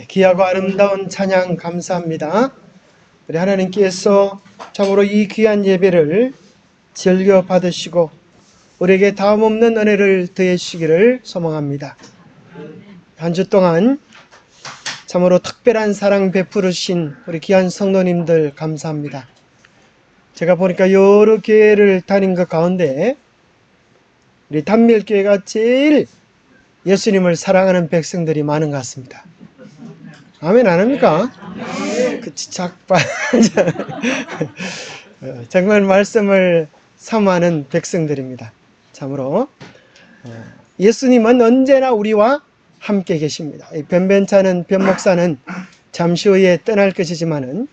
귀하고 아름다운 찬양 감사합니다. 우리 하나님께서 참으로 이 귀한 예배를 즐겨 받으시고 우리에게 다음없는 은혜를 더해주시기를 소망합니다. 한 주 동안 참으로 특별한 사랑 베푸르신 우리 귀한 성도님들 감사합니다. 제가 보니까 여러 교회를 다닌 것 가운데 우리 단밀교회가 제일 예수님을 사랑하는 백성들이 많은 것 같습니다. 아멘 안 합니까? 그치, 작발. 정말 말씀을 사모하는 백성들입니다. 참으로 예수님은 언제나 우리와 함께 계십니다. 변변찮은 변목사는 잠시 후에 떠날 것이지만은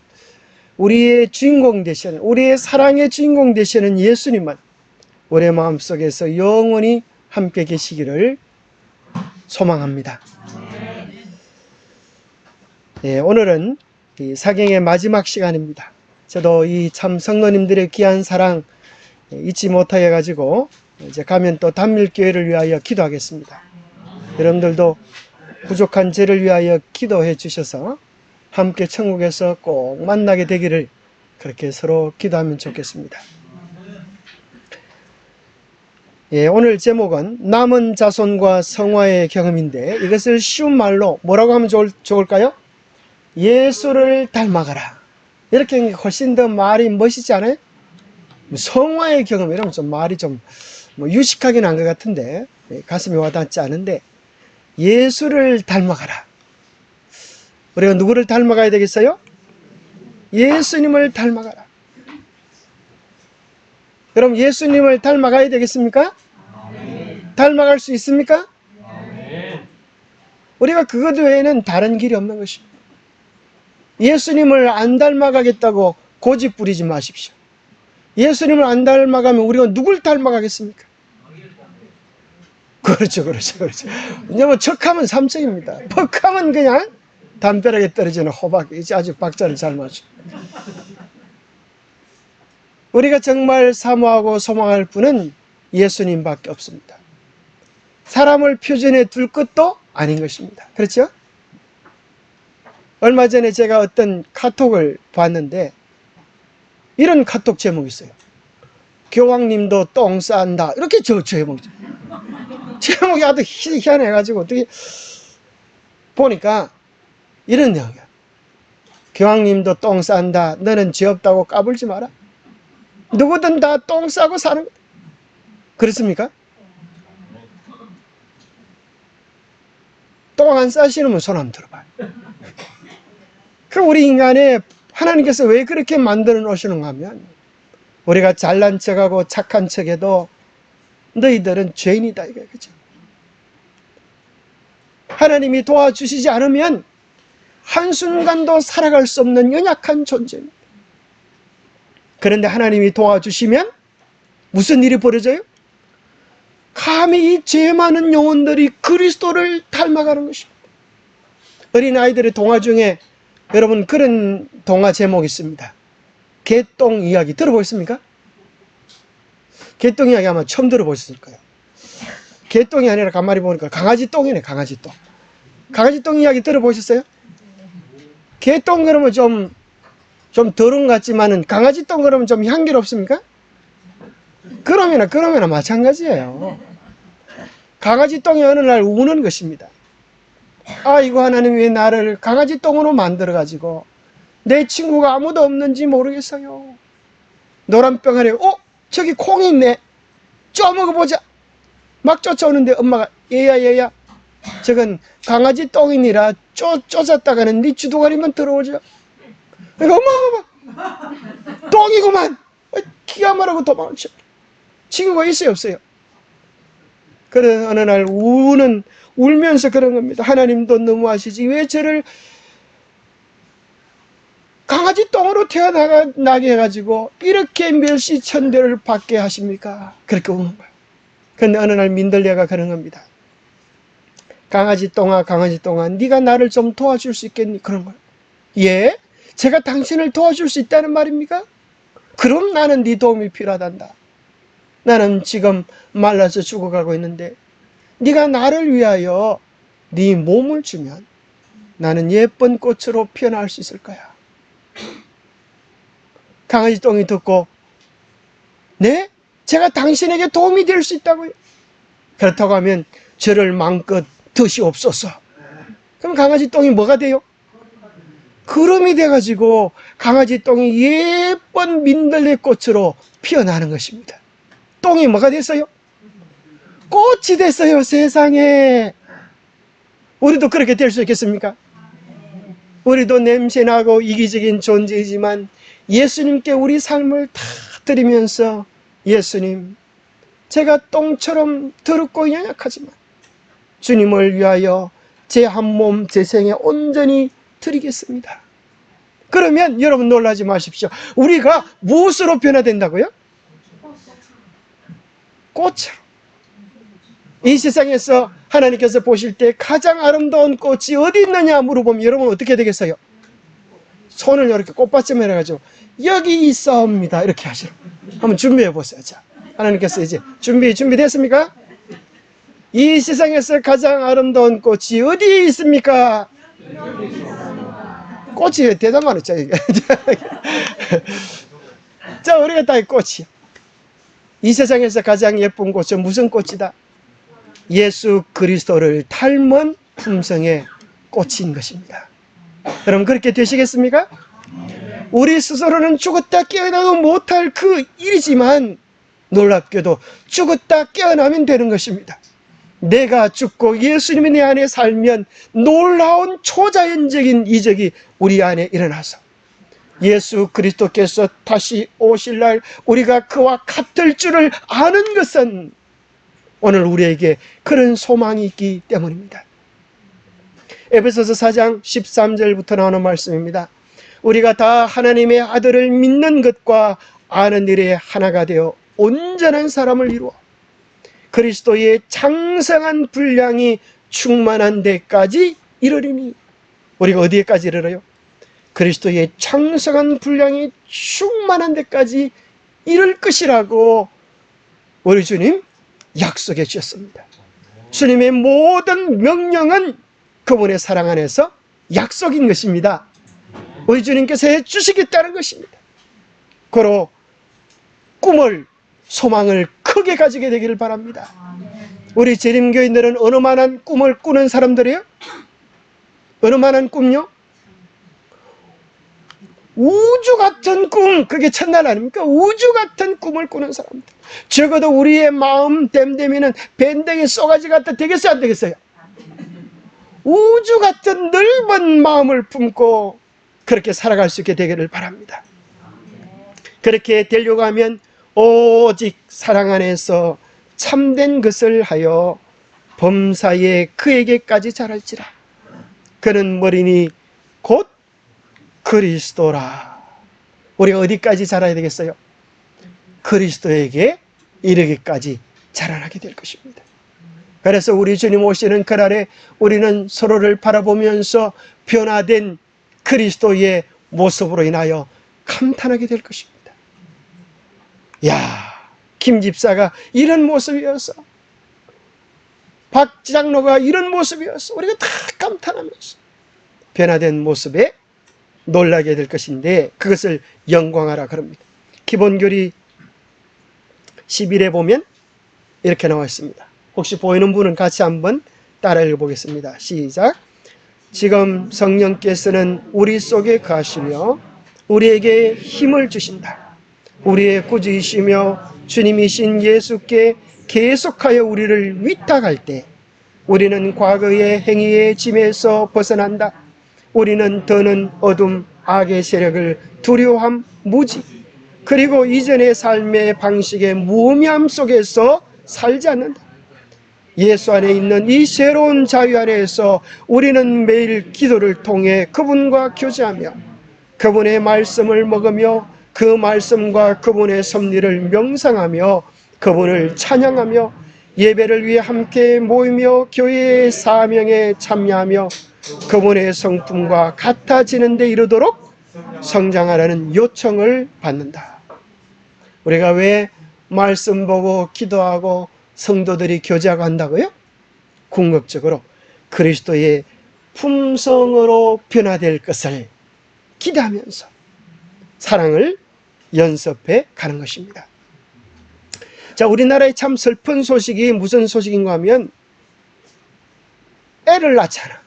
우리의 주인공 되시는, 우리의 사랑의 주인공 되시는 예수님은 우리의 마음속에서 영원히 함께 계시기를 소망합니다. 오늘은 이 사경의 마지막 시간입니다. 저도 이 참 성도님들의 귀한 사랑 잊지 못하여 가지고 이제 가면 또 단밀교회를 위하여 기도하겠습니다. 여러분들도 부족한 죄를 위하여 기도해 주셔서 함께 천국에서 꼭 만나게 되기를 그렇게 서로 기도하면 좋겠습니다. 오늘 제목은 남은 자손과 성화의 경험인데 이것을 쉬운 말로 뭐라고 하면 좋을까요? 예수를 닮아가라. 이렇게 훨씬 더 말이 멋있지 않아요? 성화의 경험 이러면 좀 말이 좀 유식하긴 한 것 같은데 가슴에 와닿지 않은데 예수를 닮아가라. 우리가 누구를 닮아가야 되겠어요? 예수님을 닮아가라. 그럼 예수님을 닮아가야 되겠습니까? 닮아갈 수 있습니까? 우리가 그것 외에는 다른 길이 없는 것입니다. 예수님을 안 닮아가겠다고 고집 부리지 마십시오. 예수님을 안 닮아가면 우리가 누굴 닮아가겠습니까? 그렇죠. 왜냐면 척하면 삼척입니다. 퍽하면 그냥 담벼락에 떨어지는 호박. 이제 아주 박자를 잘 맞춰. 우리가 정말 사모하고 소망할 분은 예수님밖에 없습니다. 사람을 표준에 둘 것도 아닌 것입니다. 그렇죠? 얼마 전에 제가 어떤 카톡을 봤는데 이런 카톡 제목이 있어요. 교황님도 똥 싼다. 이렇게 제목이죠. 제목이 아주 희한해가지고 어떻게 보니까 이런 내용이야. 교황님도 똥 싼다. 너는 죄 없다고 까불지 마라. 누구든 다 똥 싸고 사는 거다. 그렇습니까? 똥 안 싸시는 분 손 한번 들어봐요. 그럼 우리 인간에 하나님께서 왜 그렇게 만들어 놓으시는가 하면 우리가 잘난 척하고 착한 척해도 너희들은 죄인이다 이거예요. 그렇죠? 하나님이 도와주시지 않으면 한순간도 살아갈 수 없는 연약한 존재입니다. 그런데 하나님이 도와주시면 무슨 일이 벌어져요? 감히 이 죄 많은 영혼들이 그리스도를 닮아가는 것입니다. 어린아이들의 동화 중에 여러분 그런 동화 제목이 있습니다. 개똥 이야기 들어보셨습니까? 개똥 이야기 아마 처음 들어보셨을 거예요. 개똥이 아니라 가만히 보니까 강아지 똥이네. 강아지 똥. 강아지 똥 이야기 들어보셨어요? 개똥 그러면 좀 더러운 것 같지만은 강아지 똥 그러면 좀 향기롭습니까? 그러면 마찬가지예요. 강아지 똥이 어느 날 우는 것입니다. 아이고 하나님 왜 나를 강아지 똥으로 만들어가지고 내 친구가 아무도 없는지 모르겠어요. 노란 병아리 저기 콩이 있네. 쪼먹어보자. 막 쫓아오는데 엄마가 얘야 저건 강아지 똥이니라 쫓았다가는 네 주둥아리만 들어오죠. 그러니까 엄마 똥이구만. 기가 말하고 도망쳐. 친구가 있어요 없어요? 그런 어느 날 울면서 그런 겁니다. 하나님도 너무하시지 왜 저를 강아지 똥으로 태어나게 해가지고 이렇게 멸시천대를 받게 하십니까? 그렇게 우는 거예요. 그런데 어느 날 민들레가 그런 겁니다. 강아지 똥아 네가 나를 좀 도와줄 수 있겠니? 그런 거예요. 예? 제가 당신을 도와줄 수 있다는 말입니까? 그럼 나는 네 도움이 필요하단다. 나는 지금 말라서 죽어가고 있는데 네가 나를 위하여 네 몸을 주면 나는 예쁜 꽃으로 피어날 수 있을 거야. 강아지 똥이 듣고, 네? 제가 당신에게 도움이 될 수 있다고요? 그렇다고 하면 저를 마음껏 드시옵소서. 그럼 강아지 똥이 뭐가 돼요? 그름이 돼가지고 강아지 똥이 예쁜 민들레 꽃으로 피어나는 것입니다. 똥이 뭐가 됐어요? 꽃이 됐어요, 세상에. 우리도 그렇게 될 수 있겠습니까? 우리도 냄새나고 이기적인 존재이지만 예수님께 우리 삶을 다 드리면서, 예수님, 제가 똥처럼 더럽고 연약하지만 주님을 위하여 제 한 몸, 제 생에 온전히 드리겠습니다. 그러면 여러분 놀라지 마십시오. 우리가 무엇으로 변화된다고요? 꽃으로. 이 세상에서 하나님께서 보실 때 가장 아름다운 꽃이 어디 있느냐 물어보면 여러분 어떻게 되겠어요? 손을 이렇게 꽃받침을 해가지고 여기 있사옵니다 이렇게 하시라고. 한번 준비해 보세요. 자, 하나님께서 이제 준비됐습니까? 이 세상에서 가장 아름다운 꽃이 어디에 있습니까? 꽃이 대답 안 했죠. 자, 우리가 다 꽃이요. 이 세상에서 가장 예쁜 꽃은 무슨 꽃이다? 예수 그리스도를 닮은 품성의 꽃인 것입니다. 여러분 그렇게 되시겠습니까? 우리 스스로는 죽었다 깨어나도 못할 그 일이지만 놀랍게도 죽었다 깨어나면 되는 것입니다. 내가 죽고 예수님이 내 안에 살면 놀라운 초자연적인 이적이 우리 안에 일어나서 예수 그리스도께서 다시 오실 날 우리가 그와 같을 줄을 아는 것은 오늘 우리에게 그런 소망이 있기 때문입니다. 에베소서 4장 13절부터 나오는 말씀입니다. 우리가 다 하나님의 아들을 믿는 것과 아는 일에 하나가 되어 온전한 사람을 이루어 그리스도의 장성한 분량이 충만한 데까지 이르리니. 우리가 어디에까지 이르러요? 그리스도의 장성한 분량이 충만한 데까지 이를 것이라고 우리 주님 약속해 주셨습니다. 주님의 모든 명령은 그분의 사랑 안에서 약속인 것입니다. 우리 주님께서 해주시겠다는 것입니다. 고로 꿈을, 소망을 크게 가지게 되기를 바랍니다. 우리 재림교인들은 어느 만한 꿈을 꾸는 사람들이에요? 어느 만한 꿈요? 우주 같은 꿈, 그게 첫날 아닙니까? 우주 같은 꿈을 꾸는 사람들. 적어도 우리의 마음 댐댐이는 밴댕이 쏘가지 같아 되겠어요, 안 되겠어요? 우주 같은 넓은 마음을 품고 그렇게 살아갈 수 있게 되기를 바랍니다. 그렇게 되려고 하면 오직 사랑 안에서 참된 것을 하여 범사에 그에게까지 자랄지라. 그는 머리니 곧 그리스도라. 우리가 어디까지 자라야 되겠어요? 그리스도에게 이르기까지 자라나게 될 것입니다. 그래서 우리 주님 오시는 그날에 우리는 서로를 바라보면서 변화된 그리스도의 모습으로 인하여 감탄하게 될 것입니다. 야, 김 집사가 이런 모습이어서, 박 장로가 이런 모습이어서 우리가 다 감탄하면서 변화된 모습에 놀라게 될 것인데 그것을 영광하라 그럽니다. 기본교리 11에 보면 이렇게 나와 있습니다. 혹시 보이는 분은 같이 한번 따라 읽어보겠습니다. 시작. 지금 성령께서는 우리 속에 거하시며 우리에게 힘을 주신다. 우리의 구주이시며 주님이신 예수께 계속하여 우리를 위탁할 때 우리는 과거의 행위의 짐에서 벗어난다. 우리는 더는 어둠, 악의 세력을 두려워함 무지, 그리고 이전의 삶의 방식의 무의미함 속에서 살지 않는다. 예수 안에 있는 이 새로운 자유 안에서 우리는 매일 기도를 통해 그분과 교제하며 그분의 말씀을 먹으며 그 말씀과 그분의 섭리를 명상하며 그분을 찬양하며 예배를 위해 함께 모이며 교회의 사명에 참여하며 그분의 성품과 같아지는 데 이르도록 성장하라는 요청을 받는다. 우리가 왜 말씀 보고 기도하고 성도들이 교제하고 한다고요? 궁극적으로 그리스도의 품성으로 변화될 것을 기대하면서 사랑을 연습해 가는 것입니다. 자, 우리나라의 참 슬픈 소식이 무슨 소식인가 하면 애를 낳잖아.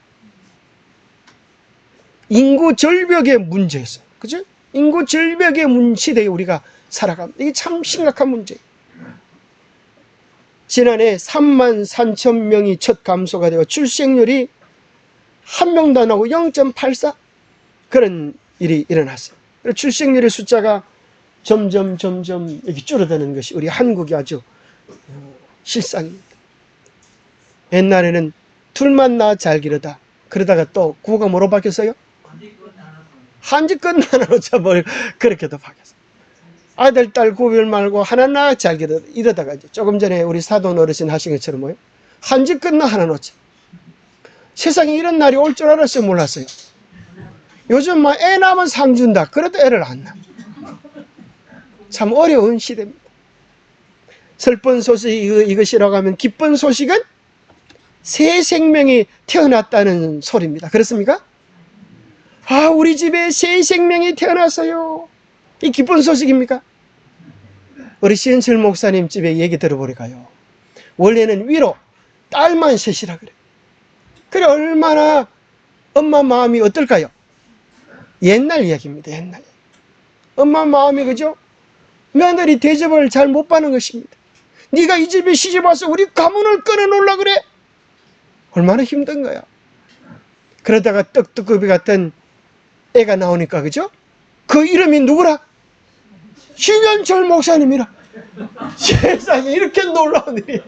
인구 절벽의 문제였어. 그죠? 인구 절벽의 시대에 우리가 살아갑니다. 이게 참 심각한 문제예요. 지난해 3만 3천 명이 첫 감소가 되고 출생률이 한 명도 안 나고 0.84 그런 일이 일어났어요. 그리고 출생률의 숫자가 점점 이렇게 줄어드는 것이 우리 한국이 아주 실상입니다. 옛날에는 둘만 낳아 잘 기르다. 그러다가 또 구호가 뭐로 바뀌었어요? 한지껏 나눠놓자 뭘 그렇게도 바뀌었어요. 아들, 딸 구별 말고 하나 낳아 잘 기르다. 이러다가 이제 조금 전에 우리 사돈 어르신 하신 것처럼 뭐예요? 한지껏 나 하나 놓자. 세상에 이런 날이 올 줄 알았어요? 몰랐어요? 요즘 막 애 낳으면 상 준다. 그래도 애를 안 낳아. 참 어려운 시대입니다. 슬픈 소식이 이것이라고 하면 기쁜 소식은 새 생명이 태어났다는 소리입니다. 그렇습니까? 아, 우리 집에 새 생명이 태어났어요. 이 기쁜 소식입니까? 우리 신철 목사님 집에 얘기 들어보니까요. 원래는 위로 딸만 셋이라 그래. 그래 얼마나 엄마 마음이 어떨까요? 옛날 이야기입니다. 옛날. 엄마 마음이 그죠? 며느리 대접을 잘 못 받는 것입니다. 네가 이 집에 시집 와서 우리 가문을 끊어놓으려 그래? 얼마나 힘든 거야. 그러다가 떡두꺼비 같은 애가 나오니까 그죠? 그 이름이 누구라? 신현철 목사님이라. 세상에 이렇게 놀라운 일이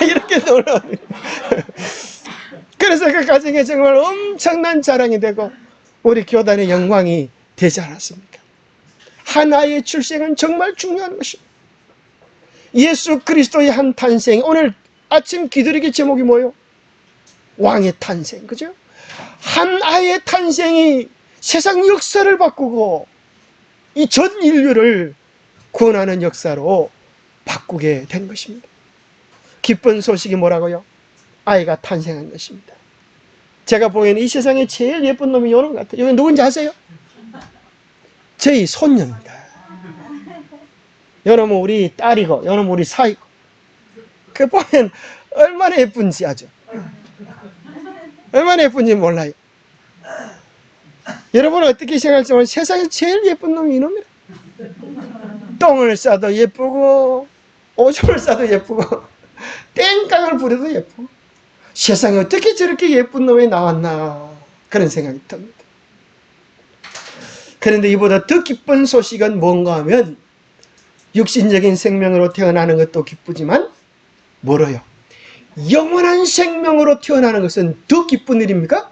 이렇게 놀라운 일이. 그래서 그 가정에 정말 엄청난 자랑이 되고 우리 교단의 영광이 되지 않았습니까? 하나의 출생은 정말 중요한 것입니다. 예수 그리스도의 한 탄생. 오늘 아침 기도리기 제목이 뭐예요? 왕의 탄생. 그죠? 한 아이의 탄생이 세상 역사를 바꾸고 이 전 인류를 구원하는 역사로 바꾸게 된 것입니다. 기쁜 소식이 뭐라고요? 아이가 탄생한 것입니다. 제가 보기에는 이 세상에 제일 예쁜 놈이 요놈 같아요. 여기 누군지 아세요? 저희 손녀입니다. 요놈은 우리 딸이고 요놈은 우리 사이고. 그 보면 얼마나 예쁜지 아죠. 얼마나 예쁜지 몰라요. 여러분은 어떻게 생각할지 모르지만 세상에 제일 예쁜 놈이 이놈이라. 똥을 싸도 예쁘고 오줌을 싸도 예쁘고 땡깡을 부려도 예쁘고 세상에 어떻게 저렇게 예쁜 놈이 나왔나 그런 생각이 듭니다. 그런데 이보다 더 기쁜 소식은 뭔가 하면 육신적인 생명으로 태어나는 것도 기쁘지만 뭐로요? 영원한 생명으로 태어나는 것은 더 기쁜 일입니까?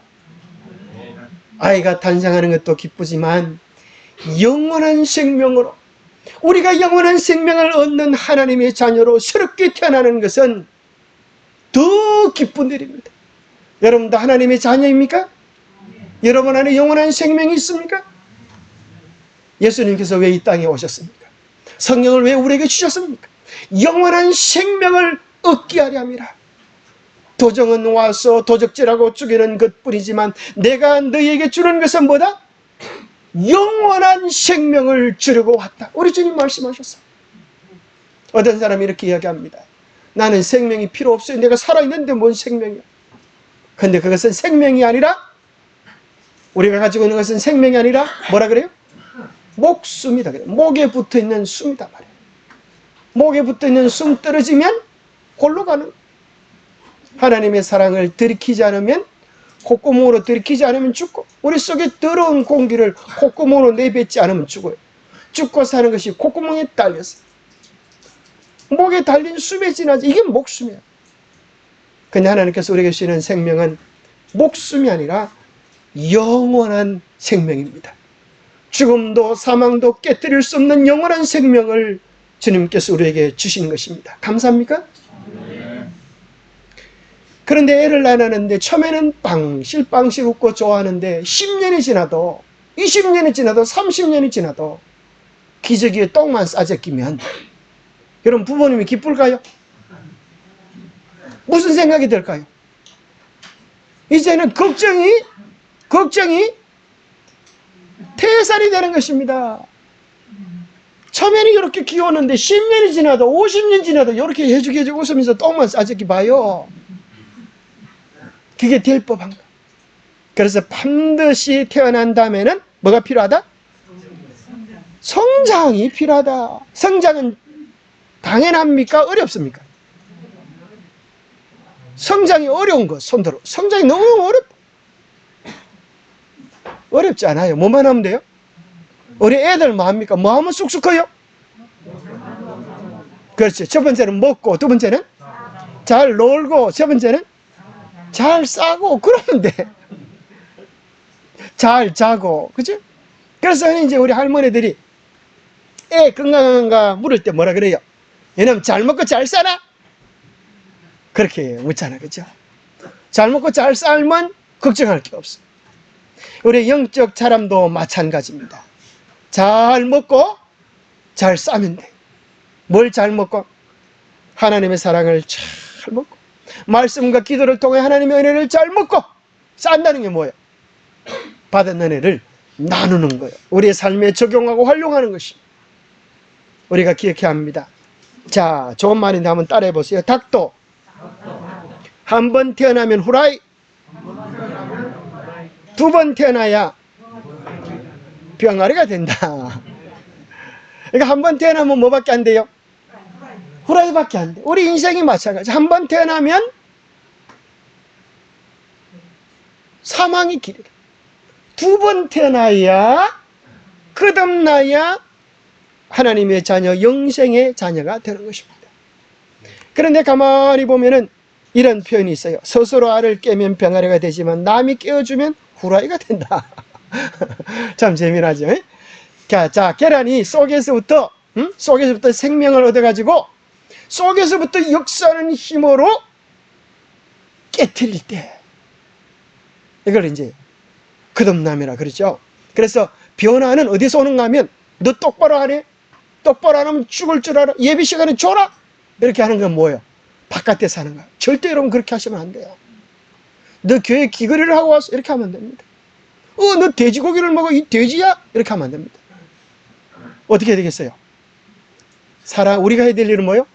아이가 탄생하는 것도 기쁘지만 영원한 생명으로 우리가 영원한 생명을 얻는 하나님의 자녀로 새롭게 태어나는 것은 더 기쁜 일입니다. 여러분도 하나님의 자녀입니까? 여러분 안에 영원한 생명이 있습니까? 예수님께서 왜 이 땅에 오셨습니까? 성령을 왜 우리에게 주셨습니까? 영원한 생명을 얻게 하려 함이라. 도적은 와서 도적질하고 죽이는 것뿐이지만 내가 너희에게 주는 것은 뭐다? 영원한 생명을 주려고 왔다. 우리 주님 말씀하셨어요. 어떤 사람이 이렇게 이야기합니다. 나는 생명이 필요 없어요. 내가 살아있는데 뭔 생명이야. 근데 그것은 생명이 아니라 우리가 가지고 있는 것은 생명이 아니라 뭐라 그래요? 목숨이다. 목에 붙어있는 숨이다 말이에요. 목에 붙어있는 숨 떨어지면 골로 가는. 하나님의 사랑을 들이키지 않으면 콧구멍으로 들이키지 않으면 죽고 우리 속에 더러운 공기를 콧구멍으로 내뱉지 않으면 죽어요. 죽고 사는 것이 콧구멍에 달렸어요. 목에 달린 숨에 지나지. 이게 목숨이야. 근데 하나님께서 우리에게 주시는 생명은 목숨이 아니라 영원한 생명입니다. 죽음도 사망도 깨뜨릴 수 없는 영원한 생명을 주님께서 우리에게 주시는 것입니다. 감사합니까? 그런데 애를 낳았는데 처음에는 빵실 웃고 좋아하는데 10년이 지나도 20년이 지나도 30년이 지나도 기저귀에 똥만 싸져 끼면 여러분 부모님이 기쁠까요? 무슨 생각이 들까요? 이제는 걱정이 태산이 되는 것입니다. 처음에는 이렇게 키웠는데 10년이 지나도 50년 지나도 이렇게 해주게 웃으면서 똥만 싸지기 봐요. 그게 될 법한가? 그래서 반드시 태어난 다음에는 뭐가 필요하다? 성장이 필요하다. 성장은 당연합니까? 어렵습니까? 성장이 어려운 것 손들어. 성장이 너무 어렵지 않아요. 뭐만 하면 돼요? 우리 애들 뭐 합니까? 뭐 하면 쑥쑥 커요? 그렇지. 첫 번째는 먹고, 두 번째는 잘 놀고, 세 번째는 잘 싸고, 그러면 돼. 잘 자고, 그죠? 그래서 이제 우리 할머니들이 애 건강한가 물을 때 뭐라 그래요? 얘는 잘 먹고 잘 싸나? 그렇게 묻잖아, 그죠? 잘 먹고 잘 살면 걱정할 게 없어. 우리 영적 사람도 마찬가지입니다. 잘 먹고 잘 싸면 돼. 뭘 잘 먹고? 하나님의 사랑을 잘 먹고, 말씀과 기도를 통해 하나님의 은혜를 잘 먹고, 싼다는 게 뭐예요? 받은 은혜를 나누는 거예요. 우리의 삶에 적용하고 활용하는 것이 우리가 기억해야 합니다. 자, 좋은 말인데 한번 따라해 보세요. 닭도 한 번 태어나면 후라이, 두 번 태어나야 병아리가 된다. 그러니까 한 번 태어나면 뭐밖에 안 돼요? 후라이밖에 안 돼. 우리 인생이 마찬가지. 한 번 태어나면 사망의 길이다. 두 번 태어나야, 끝없나야 하나님의 자녀, 영생의 자녀가 되는 것입니다. 그런데 가만히 보면은 이런 표현이 있어요. 스스로 알을 깨면 병아리가 되지만 남이 깨워주면 후라이가 된다. 참 재미나죠? 자, 계란이 속에서부터 생명을 얻어가지고 속에서부터 역사하는 힘으로 깨트릴 때, 이걸 이제 거듭남이라 그러죠. 그래서 변화는 어디서 오는가 하면, 너 똑바로 하네? 똑바로 안 하면 죽을 줄 알아? 예비 시간에 줘라? 이렇게 하는 건 뭐예요? 바깥에서 하는 거야. 절대 여러분 그렇게 하시면 안 돼요. 너 교회 귀걸이를 하고 왔어? 이렇게 하면 안 됩니다. 너 돼지고기를 먹어? 이 돼지야? 이렇게 하면 안 됩니다. 어떻게 해야 되겠어요? 우리가 해야 될 일은 뭐예요?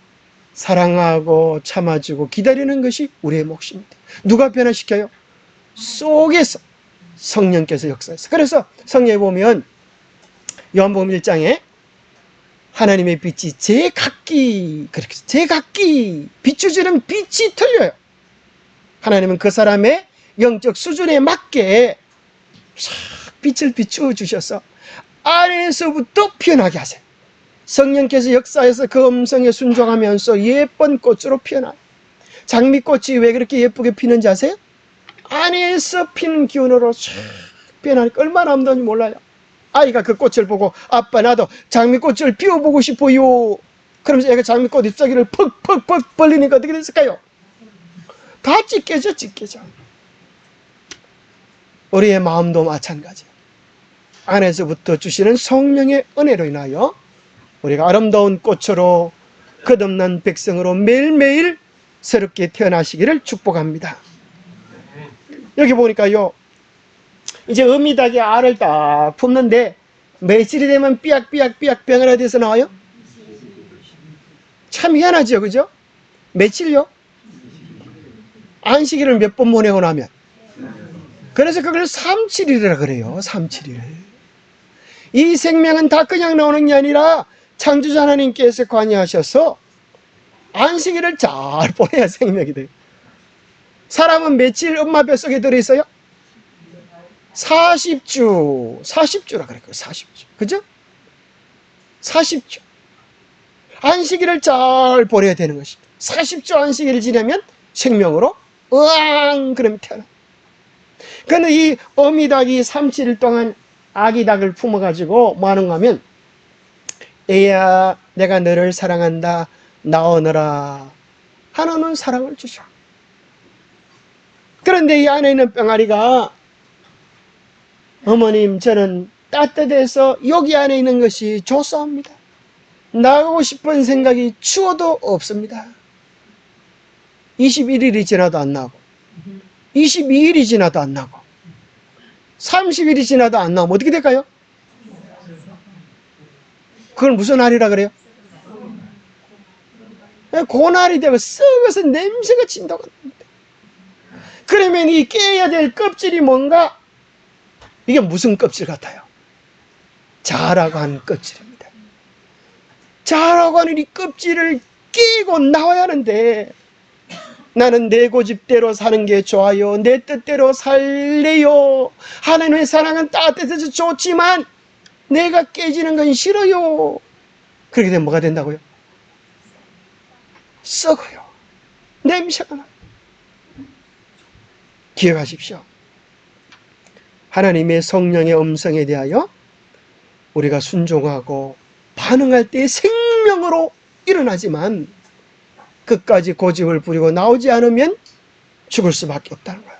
사랑하고 참아주고 기다리는 것이 우리의 몫입니다. 누가 변화시켜요? 속에서 성령께서 역사해서. 그래서 성경에 보면 요한복음 1장에 하나님의 빛이 제각기, 그렇게 제각기 비추지는 빛이 틀려요. 하나님은 그 사람의 영적 수준에 맞게 빛을 비추어 주셔서 안에서부터 피어나게 하세요. 성령께서 역사해서 그 음성에 순종하면서 예쁜 꽃으로 피어나요. 장미꽃이 왜 그렇게 예쁘게 피는지 아세요? 안에서 피는 기운으로 쫙 피어나니까 얼마나 아름다운지 몰라요. 아이가 그 꽃을 보고, 아빠 나도 장미꽃을 피워보고 싶어요. 그러면서 애가 장미꽃 잎사귀를 퍽퍽퍽 벌리니까 어떻게 됐을까요? 다 찢겨져. 우리의 마음도 마찬가지예요. 안에서부터 주시는 성령의 은혜로 인하여 우리가 아름다운 꽃으로 끝없는 백성으로 매일매일 새롭게 태어나시기를 축복합니다. 여기 보니까요, 이제 어미닭이 알을 딱 품는데 며칠이 되면 삐약삐약 병아리가 돼서 나와요? 참 희한하죠, 그죠? 며칠요? 안식일을 몇 번 보내고 나면. 그래서 그걸 3-7일이라 그래요. 3-7일. 이 생명은 다 그냥 나오는 게 아니라 창조자 하나님께서 관여하셔서 안식일을 잘 보내야 생명이 돼요. 사람은 며칠 엄마 뱃속에 들어있어요? 40주라 그랬고요. 40주. 그죠? 40주. 안식일을 잘 보내야 되는 것입니다. 40주 안식일을 지내면 생명으로 그러면 태어나. 그런데 이 어미닭이 3-7일 동안 아기 닭을 품어가지고 뭐 하는가 하면, 애야 내가 너를 사랑한다 나오너라 하나는 사랑을 주셔. 그런데 이 안에 있는 병아리가, 어머님 저는 따뜻해서 여기 안에 있는 것이 좋사옵니다. 나가고 싶은 생각이 추워도 없습니다. 21일이 지나도 안 나고 22일이 지나도 안 나고 30일이 지나도 안 나오면 어떻게 될까요? 그걸 무슨 알이라 그래요? 고날이 되고 썩어서 냄새가 진다고 합니다. 그러면 이 깨야 될 껍질이 뭔가? 이게 무슨 껍질 같아요? 자라고 하는 껍질입니다. 자라고 하는 이 껍질을 깨고 나와야 하는데, 나는 내 고집대로 사는 게 좋아요, 내 뜻대로 살래요, 하나님의 사랑은 따뜻해서 좋지만 내가 깨지는 건 싫어요. 그렇게 되면 뭐가 된다고요? 썩어요. 냄새가 나요. 기억하십시오. 하나님의 성령의 음성에 대하여 우리가 순종하고 반응할 때 생명으로 일어나지만 끝까지 고집을 부리고 나오지 않으면 죽을 수밖에 없다는 거예요.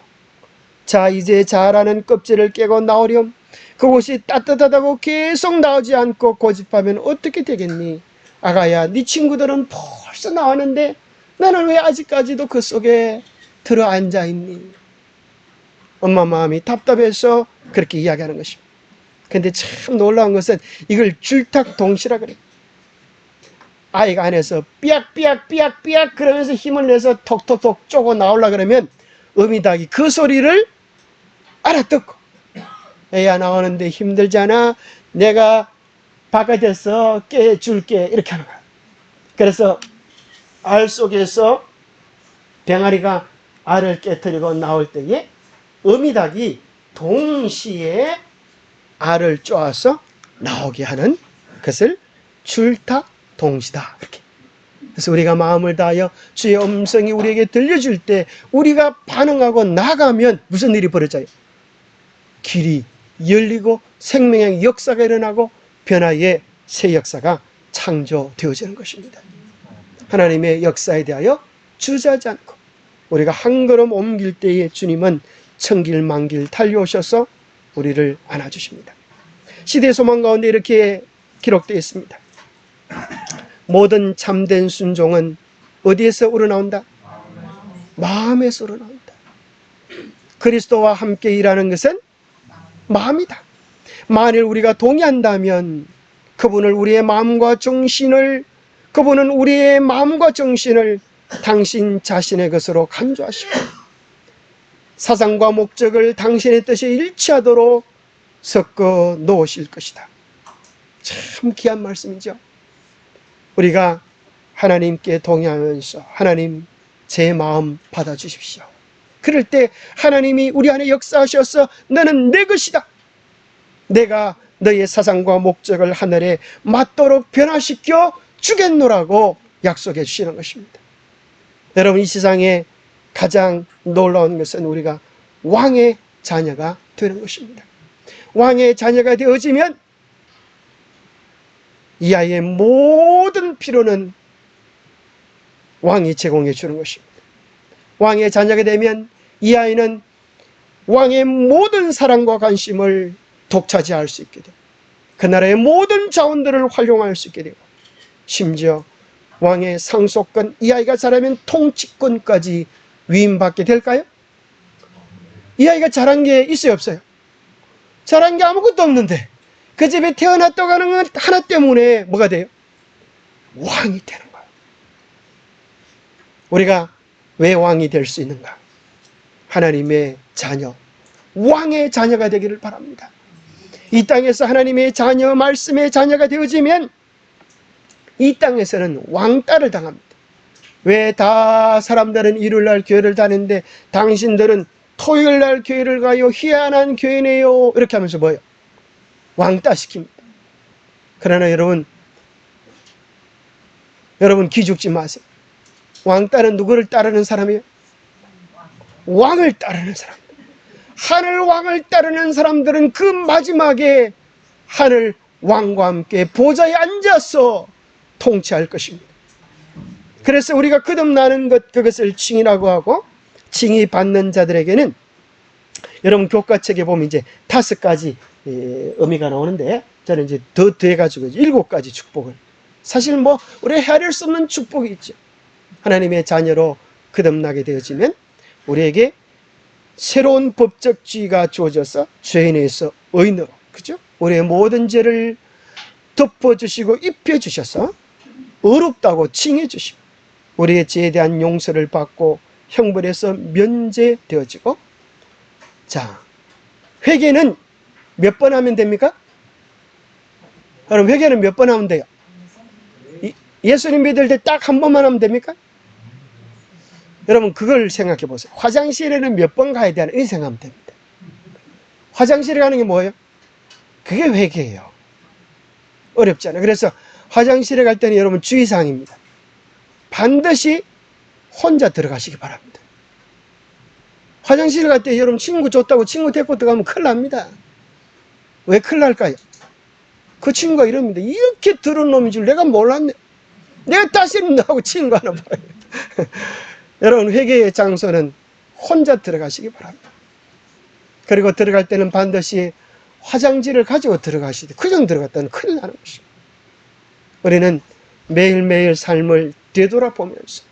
자, 이제 자라는 껍질을 깨고 나오렴. 그곳이 따뜻하다고 계속 나오지 않고 고집하면 어떻게 되겠니? 아가야, 네 친구들은 벌써 나왔는데 나는 왜 아직까지도 그 속에 들어앉아 있니? 엄마 마음이 답답해서 그렇게 이야기하는 것입니다. 근데 참 놀라운 것은 이걸 줄탁동시라 그래요. 아이가 안에서 삐약삐약 그러면서 힘을 내서 톡톡톡 쪼고 나오려 그러면 어미닭이 그 소리를 알아듣고, 애야 나오는데 힘들잖아, 내가 바깥에서 깨줄게, 이렇게 하는 거야. 그래서 알 속에서 병아리가 알을 깨뜨리고 나올 때에 어미닭이 동시에 알을 쪼아서 나오게 하는 것을 줄탁동시다, 그렇게. 그래서 우리가 마음을 다하여 주의 음성이 우리에게 들려줄 때 우리가 반응하고 나가면 무슨 일이 벌어져요? 길이 열리고 생명의 역사가 일어나고 변화의 새 역사가 창조되어지는 것입니다. 하나님의 역사에 대하여 주저하지 않고 우리가 한 걸음 옮길 때에 주님은 천길 만길 달려오셔서 우리를 안아주십니다. 시대 소망 가운데 이렇게 기록되어 있습니다. 모든 참된 순종은 어디에서 우러나온다? 마음에서 우러나온다. 그리스도와 함께 일하는 것은 마음이다. 만일 우리가 동의한다면 그분은 우리의 마음과 정신을 당신 자신의 것으로 간주하시고 사상과 목적을 당신의 뜻에 일치하도록 섞어 놓으실 것이다. 참 귀한 말씀이죠. 우리가 하나님께 동의하면서 하나님, 제 마음 받아주십시오. 그럴 때 하나님이 우리 안에 역사하셔서 너는 내 것이다, 내가 너의 사상과 목적을 하늘에 맞도록 변화시켜 주겠노라고 약속해 주시는 것입니다. 여러분, 이 세상에 가장 놀라운 것은 우리가 왕의 자녀가 되는 것입니다. 왕의 자녀가 되어지면 이 아이의 모든 필요는 왕이 제공해 주는 것입니다. 왕의 자녀가 되면 이 아이는 왕의 모든 사랑과 관심을 독차지할 수 있게 되고 그 나라의 모든 자원들을 활용할 수 있게 되고 심지어 왕의 상속권, 이 아이가 자라면 통치권까지 위임받게 될까요? 이 아이가 잘한 게 있어요, 없어요? 잘한 게 아무것도 없는데 그 집에 태어났다고 하는 것 하나 때문에 뭐가 돼요? 왕이 되는 거예요. 우리가 왜 왕이 될 수 있는가? 하나님의 자녀, 왕의 자녀가 되기를 바랍니다. 이 땅에서 하나님의 자녀, 말씀의 자녀가 되어지면 이 땅에서는 왕따를 당합니다. 왜 다 사람들은 일요일날 교회를 다니는데 당신들은 토요일날 교회를 가요, 희한한 교회네요, 이렇게 하면서 뭐예요? 왕따 시킵니다. 그러나 여러분 기죽지 마세요. 왕따는 누구를 따르는 사람이에요? 왕을 따르는 사람. 하늘 왕을 따르는 사람들은 그 마지막에 하늘 왕과 함께 보좌에 앉아서 통치할 것입니다. 그래서 우리가 거듭나는 것, 그것을 칭의라고 하고, 칭의 받는 자들에게는 여러분 교과책에 보면 이제 5가지 의미가 나오는데, 저는 이제 더 더해가지고 7가지 축복을, 사실 뭐 우리가 헤아릴 수 없는 축복이 있죠. 하나님의 자녀로 거듭나게 되어지면 우리에게 새로운 법적 지위가 주어져서 죄인에서 의인으로, 그죠? 우리의 모든 죄를 덮어주시고 입혀주셔서 의롭다고 칭해주시고 우리의 죄에 대한 용서를 받고 형벌에서 면제되어지고, 자, 회개는 몇 번 하면 됩니까? 그럼 회개는 몇 번 하면 돼요? 예수님 믿을 때 딱 한 번만 하면 됩니까? 여러분 그걸 생각해 보세요. 화장실에는 몇 번 가야 되나 이 생각하면 됩니다. 화장실에 가는 게 뭐예요? 그게 회개예요. 어렵잖아요. 그래서 화장실에 갈 때는 여러분 주의사항입니다. 반드시 혼자 들어가시기 바랍니다. 화장실 갈 때 여러분 친구 줬다고 친구 데리고 들어가면 큰일 납니다. 왜 큰일 날까요? 그 친구가 이럽니다. 이렇게 들은 놈인 줄 내가 몰랐네. 내가 다시는 너하고 친구 하나 봐요. 여러분 회개의 장소는 혼자 들어가시기 바랍니다. 그리고 들어갈 때는 반드시 화장지를 가지고 들어가시되 그냥 들어갔다는 큰일 나는 것입니다. 우리는 매일매일 삶을 되돌아보면서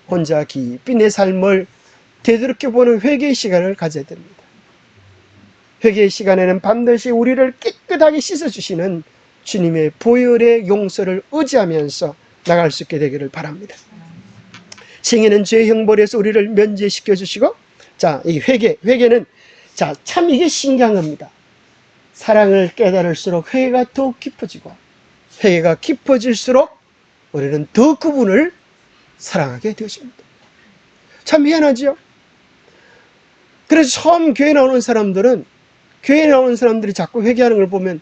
혼자 깊이 내 삶을 되돌아보는 회개의 시간을 가져야 됩니다. 회개의 시간에는 반드시 우리를 깨끗하게 씻어주시는 주님의 보혈의 용서를 의지하면서 나갈 수 있게 되기를 바랍니다. 칭의는 죄 형벌에서 우리를 면제시켜 주시고, 자, 이 회개는, 자, 참 이게 신기한 겁니다. 사랑을 깨달을수록 회개가 더욱 깊어지고, 회개가 깊어질수록 우리는 더 그분을 사랑하게 되어집니다. 참 희한하죠? 그래서 처음 교회 나오는 사람들은, 교회에 나오는 사람들이 자꾸 회개하는 걸 보면,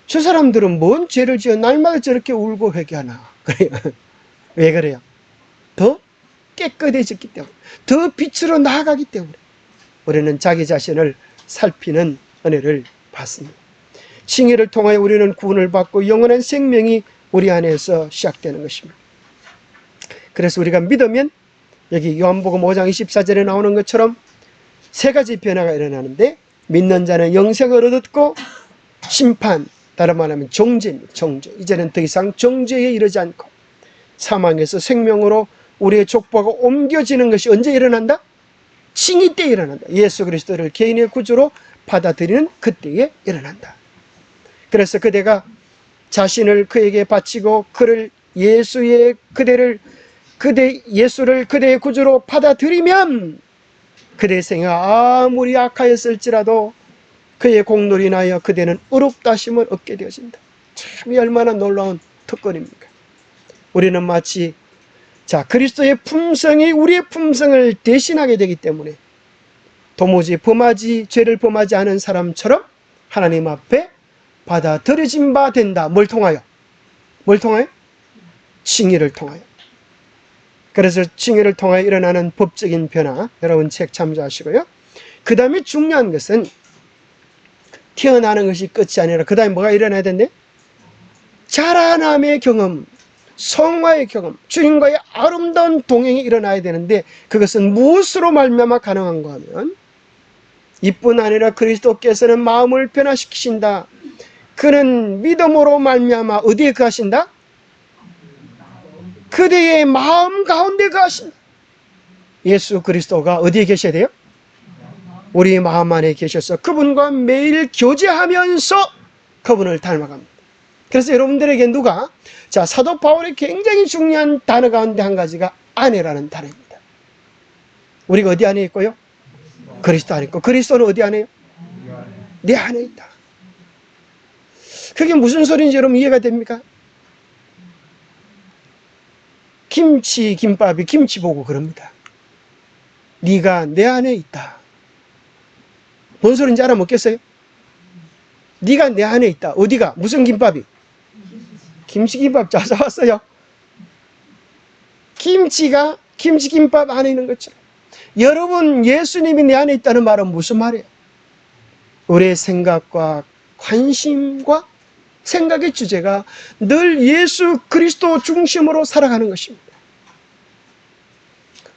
저 사람들은 뭔 죄를 지어 날마다 저렇게 울고 회개하나. 그래요. 왜 그래요? 더 깨끗해졌기 때문에, 더 빛으로 나아가기 때문에 우리는 자기 자신을 살피는 은혜를 받습니다. 칭의를 통하여 우리는 구원을 받고 영원한 생명이 우리 안에서 시작되는 것입니다. 그래서 우리가 믿으면 여기 요한복음 5장 24절에 나오는 것처럼 세 가지 변화가 일어나는데, 믿는 자는 영생을 얻었고 심판, 다른 말하면 정죄입니다. 정죄. 이제는 더 이상 정죄에 이르지 않고 사망에서 생명으로 우리의 족보가 옮겨지는 것이 언제 일어난다? 칭의 때 일어난다. 예수 그리스도를 개인의 구주로 받아들이는 그때에 일어난다. 그래서 그대가 자신을 그에게 바치고 그를 예수를 그대의 구주로 받아들이면 그대의 생애가 아무리 악하였을지라도 그의 공로로 인하여 그대는 의롭다심을 얻게 되어진다. 참 얼마나 놀라운 특권입니까? 우리는 마치, 자, 그리스도의 품성이 우리의 품성을 대신하게 되기 때문에 도무지 죄를 범하지 않은 사람처럼 하나님 앞에 받아들여진 바 된다. 뭘 통하여? 뭘 통하여? 칭의를 통하여. 그래서 칭의를 통하여 일어나는 법적인 변화, 여러분 책 참조하시고요. 그 다음에 중요한 것은 태어나는 것이 끝이 아니라 그 다음에 뭐가 일어나야 된대? 자라남의 경험, 성화의 경험, 주님과의 아름다운 동행이 일어나야 되는데, 그것은 무엇으로 말미암아 가능한가 하면 이뿐 아니라 그리스도께서는 마음을 변화시키신다. 그는 믿음으로 말미암아 어디에 거하신다? 그대의 마음 가운데 거하신다. 예수 그리스도가 어디에 계셔야 돼요? 우리 마음 안에 계셔서 그분과 매일 교제하면서 그분을 닮아갑니다. 그래서 여러분들에게 누가, 자, 사도 바울의 굉장히 중요한 단어 가운데 한 가지가 안에라는 단어입니다. 우리가 어디 안에 있고요? 그리스도 안에 있고, 그리스도는 어디 안에요? 내 안에 있다. 그게 무슨 소리인지 여러분 이해가 됩니까? 김밥이 김치 보고 그럽니다. 네가 내 안에 있다. 뭔 소리인지 알아먹겠어요? 네가 내 안에 있다. 어디가? 무슨 김밥이? 김치김밥 찾아왔어요. 김치김밥 안에 있는 것처럼 여러분, 예수님이 내 안에 있다는 말은 무슨 말이에요? 우리의 생각과 관심과 생각의 주제가 늘 예수 그리스도 중심으로 살아가는 것입니다.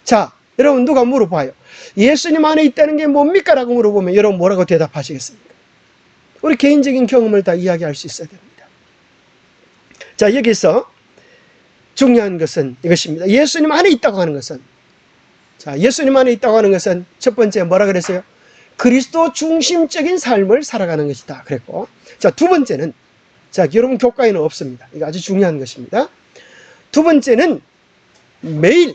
자, 여러분 누가 물어봐요. 예수님 안에 있다는 게 뭡니까? 라고 물어보면 여러분 뭐라고 대답하시겠습니까? 우리 개인적인 경험을 다 이야기할 수 있어야 됩니다. 자, 여기서 중요한 것은 이것입니다. 예수님 안에 있다고 하는 것은 자, 예수님 안에 있다고 하는 것은 첫 번째 뭐라 그랬어요? 그리스도 중심적인 삶을 살아가는 것이다 그랬고, 자, 두 번째는, 자, 여러분 교과에는 없습니다. 이거 아주 중요한 것입니다. 두 번째는 매일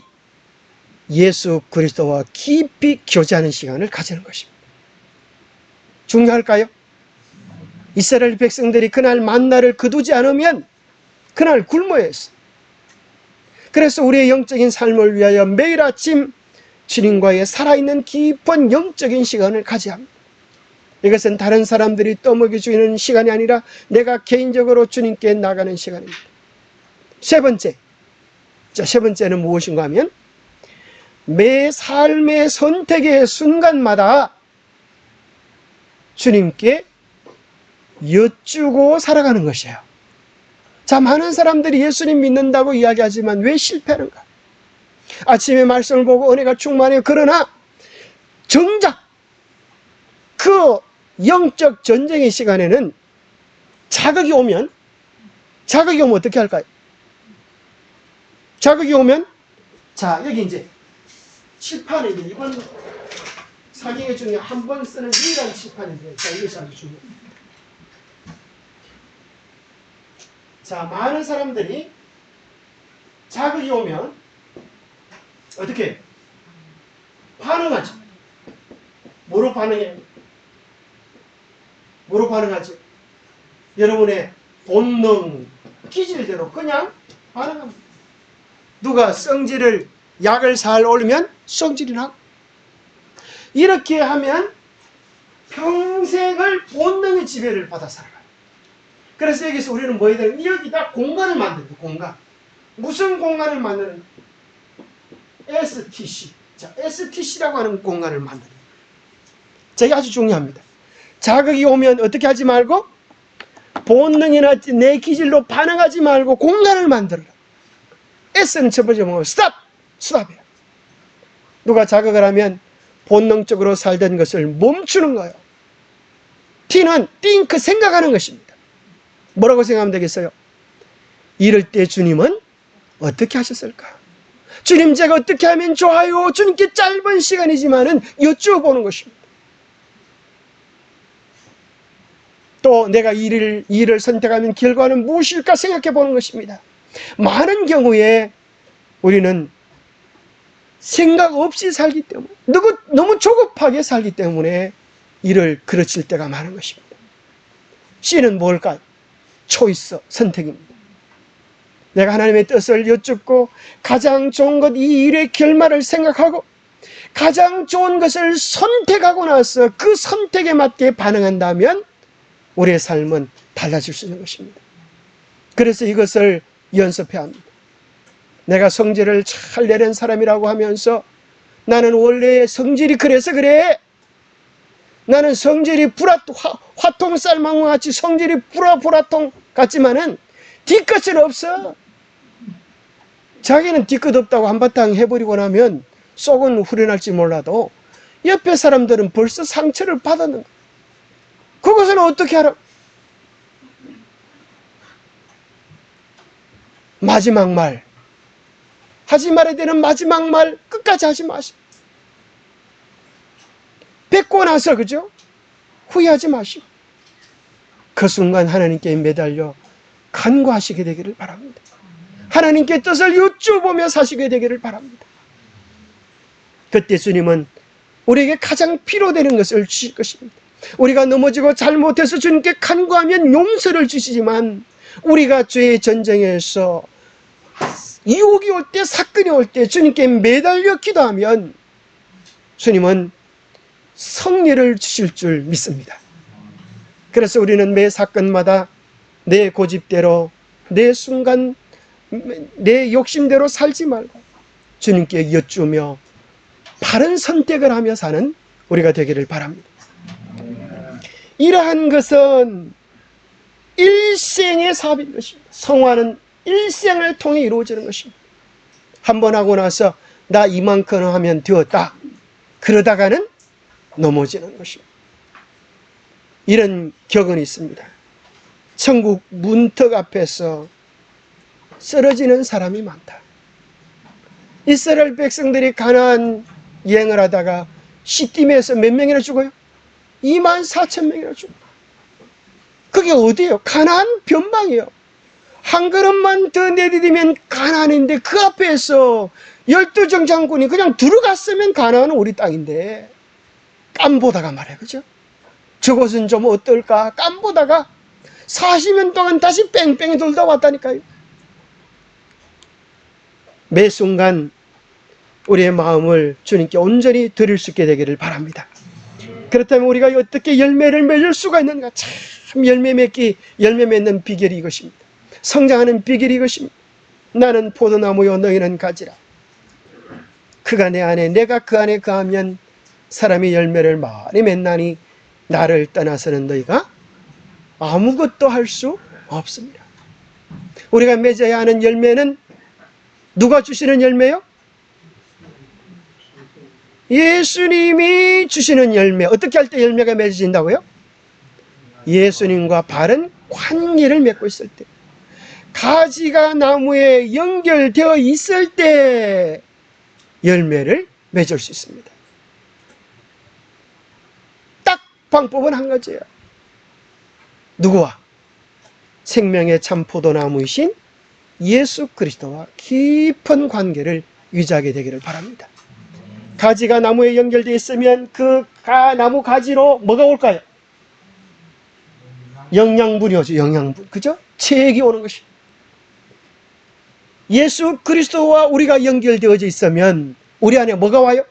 예수 그리스도와 깊이 교제하는 시간을 가지는 것입니다. 중요할까요? 이스라엘 백성들이 그날 만나를 거두지 않으면 그날 굶어야 했어. 그래서 우리의 영적인 삶을 위하여 매일 아침 주님과의 살아있는 깊은 영적인 시간을 가져야 합니다. 이것은 다른 사람들이 떠먹여주는 시간이 아니라 내가 개인적으로 주님께 나가는 시간입니다. 세 번째, 자, 세 번째는 무엇인가 하면 매 삶의 선택의 순간마다 주님께 여쭈고 살아가는 것이에요. 자, 많은 사람들이 예수님 믿는다고 이야기하지만 왜 실패하는가? 아침에 말씀을 보고 은혜가 충만해요. 그러나 정작 그 영적 전쟁의 시간에는 자극이 오면 어떻게 할까요? 자극이 오면, 자, 여기 이제 칠판에 이번 사경회 중에 한 번 쓰는 유일한 칠판인데, 자, 이것이 아주 중요해요. 자, 많은 사람들이 자극이 오면 어떻게 반응하죠? 뭐로 반응해요? 뭐로 반응하죠? 여러분의 본능, 기질대로 그냥 반응합니다. 누가 성질을, 약을 잘 올리면 성질이 나고, 이렇게 하면 평생을 본능의 지배를 받아 살아가요. 그래서 여기서 우리는 뭐 해야 되는, 여기다 공간을 만든다. 공간. 무슨 공간을 만드는? STC. 자, STC라고 하는 공간을 만드는. 자, 이게 아주 중요합니다. 자극이 오면 어떻게 하지 말고 본능이나 내 기질로 반응하지 말고 공간을 만들어라. S는 첫 번째 뭐예요? 스탑! 스탑이에요. 누가 자극을 하면 본능적으로 살던 것을 멈추는 거예요. T는 think, 생각하는 것입니다. 뭐라고 생각하면 되겠어요? 이럴 때 주님은 어떻게 하셨을까? 주님, 제가 어떻게 하면 좋아요? 주님께 짧은 시간이지만은 여쭈어보는 것입니다. 또 내가 이 일을 선택하면 결과는 무엇일까 생각해 보는 것입니다. 많은 경우에 우리는 생각 없이 살기 때문에, 너무 조급하게 살기 때문에 일을 그르칠 때가 많은 것입니다. C는 뭘까요? 초이스, 선택입니다. 내가 하나님의 뜻을 여쭙고 가장 좋은 것, 이 일의 결말을 생각하고 가장 좋은 것을 선택하고 나서 그 선택에 맞게 반응한다면 우리의 삶은 달라질 수 있는 것입니다. 그래서 이것을 연습해야 합니다. 내가 성질을 잘 내는 사람이라고 하면서 나는 원래 성질이 그래서 그래. 나는 성질이 화통 쌀망과 같이 성질이 보라통 같지만은 뒤끝은 없어. 자기는 뒤끝 없다고 한바탕 해버리고 나면 속은 후련할지 몰라도 옆에 사람들은 벌써 상처를 받았는 거야. 그것은 어떻게 하라? 마지막 말, 하지 말아야 되는 마지막 말 끝까지 하지 마시고, 뵙고 나서, 그죠? 후회하지 마시고 그 순간 하나님께 매달려 간구하시게 되기를 바랍니다. 하나님께 뜻을 여쭈보며 사시게 되기를 바랍니다. 그때 주님은 우리에게 가장 필요되는 것을 주실 것입니다. 우리가 넘어지고 잘못해서 주님께 간구하면 용서를 주시지만, 우리가 죄의 전쟁에서 유혹이 올 때, 사건이 올 때 주님께 매달려 기도하면 주님은 승리를 주실 줄 믿습니다. 그래서 우리는 매 사건마다 내 고집대로, 내 순간, 내 욕심대로 살지 말고 주님께 여쭈며 바른 선택을 하며 사는 우리가 되기를 바랍니다. 이러한 것은 일생의 사업인 것입니다. 성화는 일생을 통해 이루어지는 것입니다. 한 번 하고 나서 나 이만큼 하면 되었다, 그러다가는 넘어지는 것입니다. 이런 격언이 있습니다. 천국 문턱 앞에서 쓰러지는 사람이 많다. 이스라엘 백성들이 가나안 여행을 하다가 시띠메에서 몇 명이나 죽어요? 24,000명이나 죽어요. 그게 어디예요? 가나안 변방이에요. 한 걸음만 더 내디디면 가나안인데 그 앞에서 12정 장군이 그냥 들어갔으면 가나안은 우리 땅인데 깜보다가 말이에요. 그죠? 저것은 좀 어떨까? 깜보다가 40년 동안 다시 뺑뺑이 돌다 왔다니까요. 매 순간 우리의 마음을 주님께 온전히 드릴 수 있게 되기를 바랍니다. 그렇다면 우리가 어떻게 열매를 맺을 수가 있는가? 참 열매 맺는 비결이 이것입니다. 성장하는 비결이 이것입니다. 나는 포도나무요 너희는 가지라. 그가 내 안에 내가 그 안에 거하면 사람이 열매를 많이 맺나니 나를 떠나서는 너희가 아무것도 할 수 없습니다. 우리가 맺어야 하는 열매는 누가 주시는 열매요? 예수님이 주시는 열매. 어떻게 할 때 열매가 맺어진다고요? 예수님과 바른 관계를 맺고 있을 때, 가지가 나무에 연결되어 있을 때 열매를 맺을 수 있습니다. 딱 방법은 한 가지예요. 누구와? 생명의 참 포도나무이신 예수 그리스도와 깊은 관계를 유지하게 되기를 바랍니다. 가지가 나무에 연결되어 있으면 그 나무 가지로 뭐가 올까요? 영양분이 오죠. 영양분. 그죠? 체액이 오는 것이. 예수 그리스도와 우리가 연결되어져 있으면 우리 안에 뭐가 와요?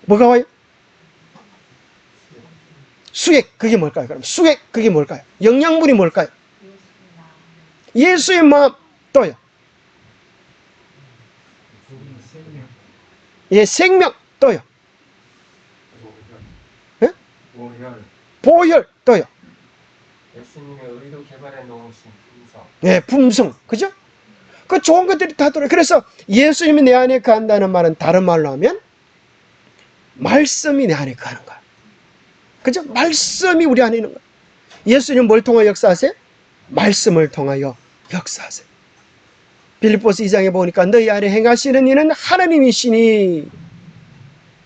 뭐가 와요? 수액. 그게 뭘까요? 그럼 수액. 그게 뭘까요? 영양분이 뭘까요? 예수의 마음. 또요. 예, 생명. 또요. 예? 보혈. 또요. 예수님의 의로 개발해 놓으신 품성. 예, 품성. 그죠? 그 좋은 것들이 다 들어요. 그래서 예수님이 내 안에 거한다는 말은 다른 말로 하면 말씀이 내 안에 거하는 거야. 그죠? 말씀이 우리 안에 있는 거야. 예수님 뭘 통하여 역사하세요? 말씀을 통하여 역사하세요. 빌립보서 2장에 보니까 너희 안에 행하시는 이는 하나님이시니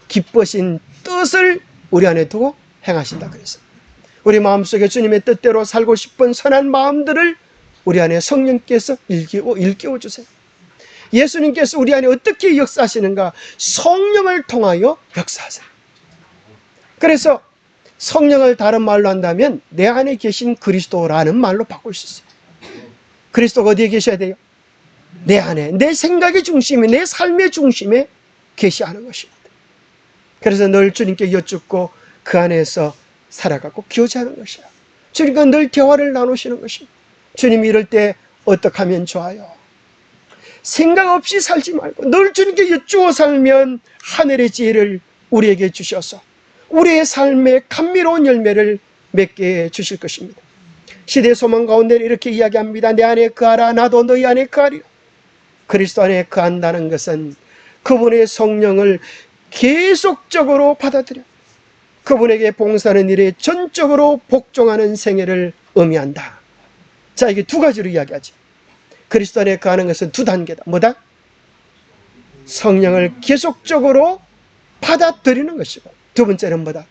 기쁘신 뜻을 우리 안에 두고 행하신다 그랬어요. 우리 마음속에 주님의 뜻대로 살고 싶은 선한 마음들을 우리 안에 성령께서 일깨워 주세요. 예수님께서 우리 안에 어떻게 역사하시는가? 성령을 통하여 역사하세요. 그래서 성령을 다른 말로 한다면 내 안에 계신 그리스도라는 말로 바꿀 수 있어요. 그리스도가 어디에 계셔야 돼요? 내 안에, 내 생각의 중심에, 내 삶의 중심에 계시하는 것입니다. 그래서 늘 주님께 여쭙고 그 안에서 살아가고 교제하는 것이야. 주님과 늘 대화를 나누시는 것입니다. 주님이 이럴 때 어떻게 하면 좋아요? 생각 없이 살지 말고 늘 주님께 여쭈어 살면 하늘의 지혜를 우리에게 주셔서 우리의 삶에 감미로운 열매를 맺게 해주실 것입니다. 시대 소망 가운데 이렇게 이야기합니다. 내 안에 거하라 나도 너희 안에 거하리라. 그리스도 안에 거한다는 것은 그분의 성령을 계속적으로 받아들여 그분에게 봉사하는 일에 전적으로 복종하는 생애를 의미한다. 자, 이게 두 가지로 이야기하지. 그리스도 안에 거하는 것은 두 단계다. 뭐다? 성령을 계속적으로 받아들이는 것이고, 두 번째는 뭐다?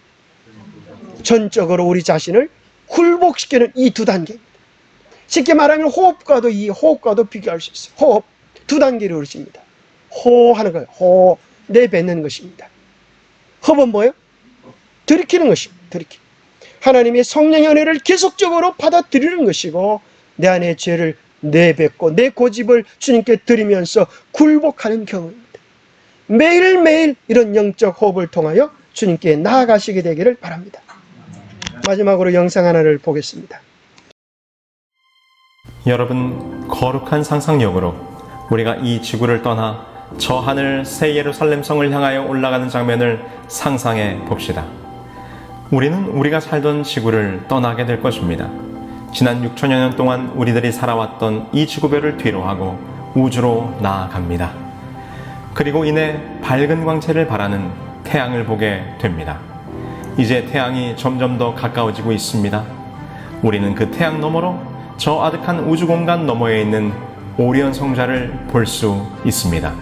전적으로 우리 자신을 굴복시키는 이 두 단계입니다. 쉽게 말하면 호흡과도 비교할 수 있어요. 호흡 두 단계로 이루어집니다. 호하는 거예요. 호 내뱉는 것입니다. 흡은 뭐예요? 들이키는 것입니다. 들이키. 하나님의 성령의 은혜를 계속적으로 받아들이는 것이고 내 안의 죄를 내뱉고 내 고집을 주님께 드리면서 굴복하는 경우입니다. 매일매일 이런 영적 호흡을 통하여 주님께 나아가시게 되기를 바랍니다. 마지막으로 영상 하나를 보겠습니다. 여러분, 거룩한 상상력으로 우리가 이 지구를 떠나 저 하늘 새 예루살렘 성을 향하여 올라가는 장면을 상상해 봅시다. 우리는 우리가 살던 지구를 떠나게 될 것입니다. 지난 6천여 년 동안 우리들이 살아왔던 이 지구별을 뒤로하고 우주로 나아갑니다. 그리고 이내 밝은 광채를 발하는 태양을 보게 됩니다. 이제 태양이 점점 더 가까워지고 있습니다. 우리는 그 태양 너머로 저 아득한 우주 공간 너머에 있는 오리온 성자를 볼 수 있습니다.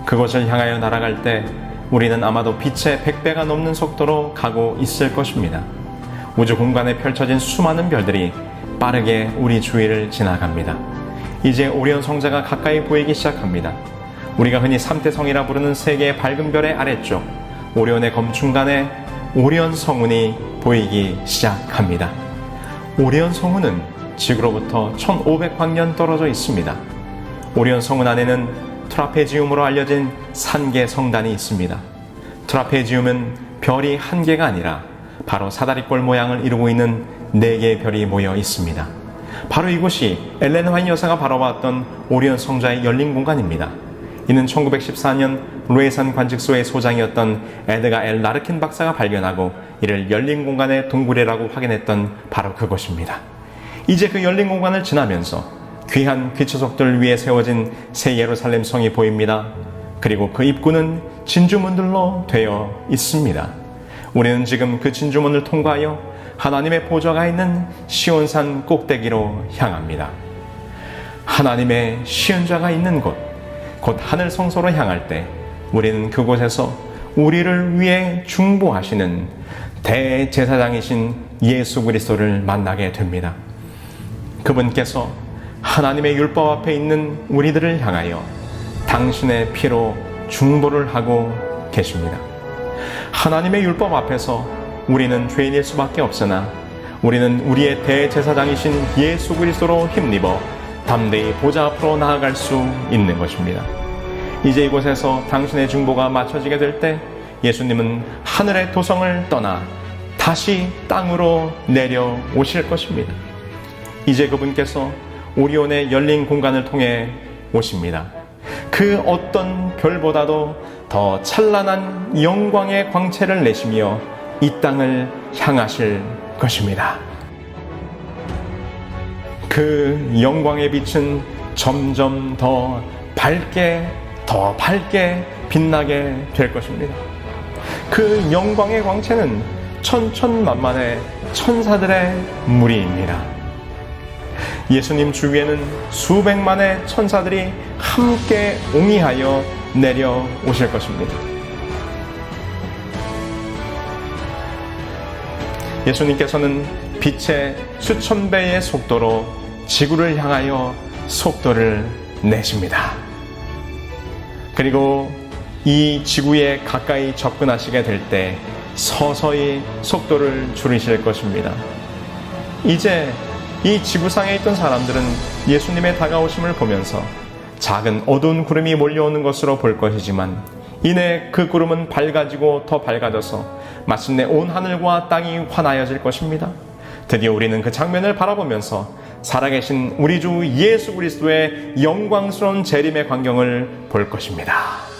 그곳을 향하여 날아갈 때 우리는 아마도 빛의 100배가 넘는 속도로 가고 있을 것입니다. 우주 공간에 펼쳐진 수많은 별들이 빠르게 우리 주위를 지나갑니다. 이제 오리온 성자가 가까이 보이기 시작합니다. 우리가 흔히 삼태성이라 부르는 세 개의 밝은 별의 아래쪽 오리온의 검 중간에 오리온 성운이 보이기 시작합니다. 오리온 성운은 지구로부터 1500광년 떨어져 있습니다. 오리온 성운 안에는 트라페지움으로 알려진 산계 성단이 있습니다. 트라페지움은 별이 한 개가 아니라 바로 사다리꼴 모양을 이루고 있는 4개의 별이 모여 있습니다. 바로 이곳이 엘렌 화이트 여사가 바라봤던 오리온 성자의 열린 공간입니다. 이는 1914년 루에산 관측소의 소장이었던 에드가 엘 라르킨 박사가 발견하고 이를 열린 공간의 동굴이라고 확인했던 바로 그곳입니다. 이제 그 열린 공간을 지나면서 귀한 귀처석들 위에 세워진 새 예루살렘 성이 보입니다. 그리고 그 입구는 진주문들로 되어 있습니다. 우리는 지금 그 진주문을 통과하여 하나님의 보좌가 있는 시온산 꼭대기로 향합니다. 하나님의 시은자가 있는 곳, 곧 하늘 성소로 향할 때 우리는 그곳에서 우리를 위해 중보하시는 대제사장이신 예수 그리스도를 만나게 됩니다. 그분께서 하나님의 율법 앞에 있는 우리들을 향하여 당신의 피로 중보를 하고 계십니다. 하나님의 율법 앞에서 우리는 죄인일 수밖에 없으나 우리는 우리의 대제사장이신 예수 그리스도로 힘입어 담대히 보좌 앞으로 나아갈 수 있는 것입니다. 이제 이곳에서 당신의 중보가 마쳐지게 될 때 예수님은 하늘의 도성을 떠나 다시 땅으로 내려오실 것입니다. 이제 그분께서 오리온의 열린 공간을 통해 오십니다. 그 어떤 별보다도 더 찬란한 영광의 광채를 내시며 이 땅을 향하실 것입니다. 그 영광의 빛은 점점 더 밝게 빛나게 될 것입니다. 그 영광의 광채는 천천만만의 천사들의 무리입니다. 예수님 주위에는 수백만의 천사들이 함께 옹이하여 내려오실 것입니다. 예수님께서는 빛의 수천 배의 속도로 지구를 향하여 속도를 내십니다. 그리고 이 지구에 가까이 접근하시게 될 때 서서히 속도를 줄이실 것입니다. 이제 이 지구상에 있던 사람들은 예수님의 다가오심을 보면서 작은 어두운 구름이 몰려오는 것으로 볼 것이지만 이내 그 구름은 밝아지고 더 밝아져서 마침내 온 하늘과 땅이 환하여질 것입니다. 드디어 우리는 그 장면을 바라보면서 살아계신 우리 주 예수 그리스도의 영광스러운 재림의 광경을 볼 것입니다.